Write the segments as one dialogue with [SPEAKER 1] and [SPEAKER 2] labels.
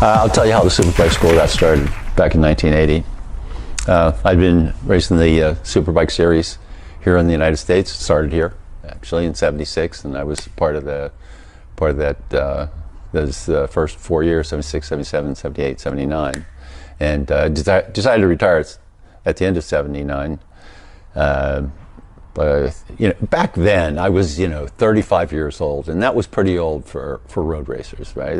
[SPEAKER 1] I'll tell you how the Superbike School got started back in 1980. I'd been racing the Superbike series here in the United States. It started here, actually, in '76, and I was part of that those first 4 years, '76, '77, '78, '79, and decided to retire at the end of '79. But back then I was 35 years old, and that was pretty old for road racers, right?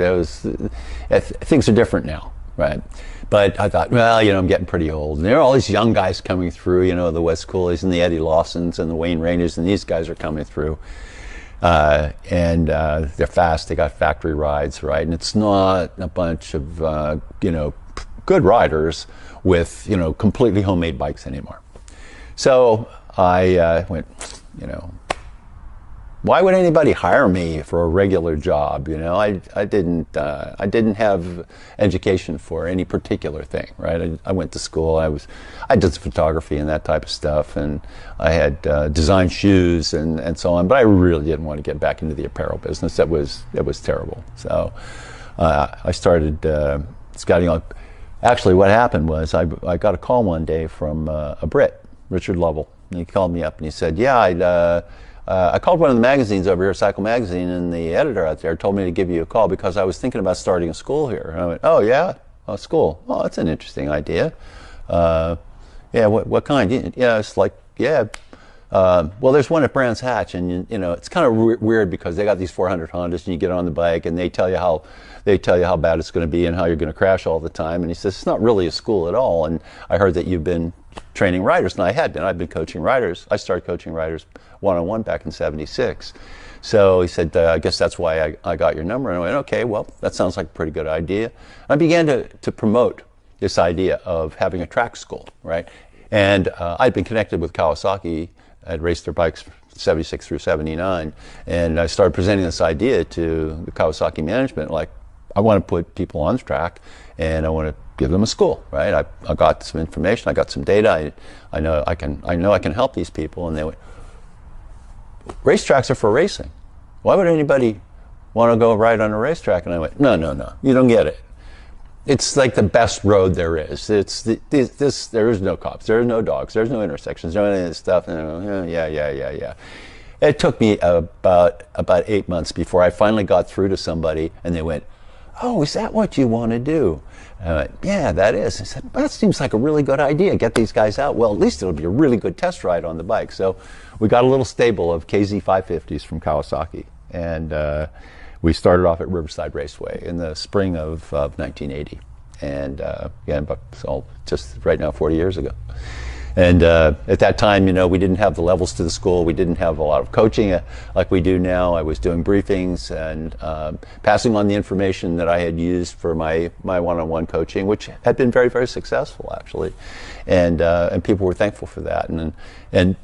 [SPEAKER 1] Things are different now, right? But I thought, well, I'm getting pretty old, and there are all these young guys coming through, the Wes Cooley's and the Eddie Lawsons and the Wayne Rainers, and these guys are coming through, and they're fast. They got factory rides, right? And it's not a bunch of good riders with completely homemade bikes anymore. So I went, why would anybody hire me for a regular job? I didn't have education for any particular thing, right? I went to school. I did photography and that type of stuff, and I had designed shoes and so on. But I really didn't want to get back into the apparel business. That was terrible. So I started scouting on. Actually, what happened was I got a call one day from a Brit, Richard Lovell. And he called me up and he said, yeah, I called one of the magazines over here, Cycle Magazine, and the editor out there told me to give you a call because I was thinking about starting a school here. And I went, oh yeah, a school. Oh, that's an interesting idea. Yeah, what kind? Yeah, it's like, yeah. Well, there's one at Brands Hatch, and it's kind of weird because they got these 400 Hondas, and you get on the bike, and they tell you how bad it's going to be and how you're going to crash all the time. And he says it's not really a school at all. And I heard that you've been training riders, and I had been. I've been coaching riders. I started coaching riders one-on-one back in '76. So he said, I guess that's why I got your number. And I went, okay, well, that sounds like a pretty good idea. I began to promote this idea of having a track school, right? And I'd been connected with Kawasaki. I'd raced their bikes from '76 through '79, and I started presenting this idea to the Kawasaki management, like, I want to put people on the track, and I want to give them a school, right? I got some information, I got some data, I know I can help these people. And they went, racetracks are for racing. Why would anybody want to go ride on a racetrack? And I went, no, you don't get it. It's like the best road there is. There is no cops, there is no dogs, there's no intersections, no any of this stuff. And yeah. It took me about 8 months before I finally got through to somebody, and they went, oh, is that what you want to do? And I went, yeah, that is. I said, well, that seems like a really good idea. Get these guys out. Well, at least it'll be a really good test ride on the bike. So we got a little stable of KZ 550s from Kawasaki, and we started off at Riverside Raceway in the spring of 1980. And again, so just right now, 40 years ago. And at that time, we didn't have the levels to the school. We didn't have a lot of coaching like we do now. I was doing briefings and passing on the information that I had used for my one-on-one coaching, which had been very, very successful, actually. And people were thankful for that. And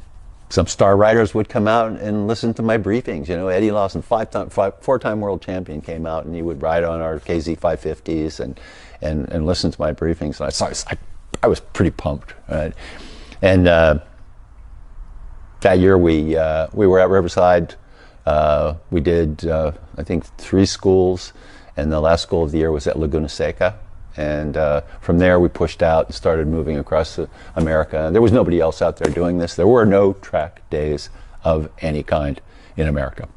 [SPEAKER 1] some star riders would come out and listen to my briefings. Eddie Lawson, four-time world champion, came out, and he would ride on our KZ 550s and listen to my briefings. And I was pretty pumped, right? And that year we were at Riverside. We did I think 3 schools, and the last school of the year was at Laguna Seca. And from there we pushed out and started moving across America. There was nobody else out there doing this. There were no track days of any kind in America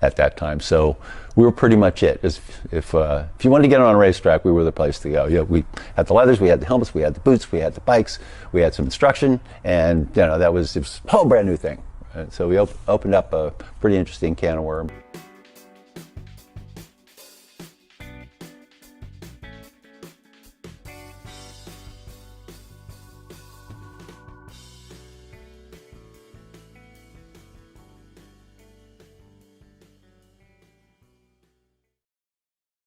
[SPEAKER 1] at that time. So we were pretty much it. If you wanted to get on a racetrack, we were the place to go. We had the leathers, we had the helmets, we had the boots, we had the bikes, we had some instruction, and it was a whole brand new thing. And so we opened up a pretty interesting can of worms.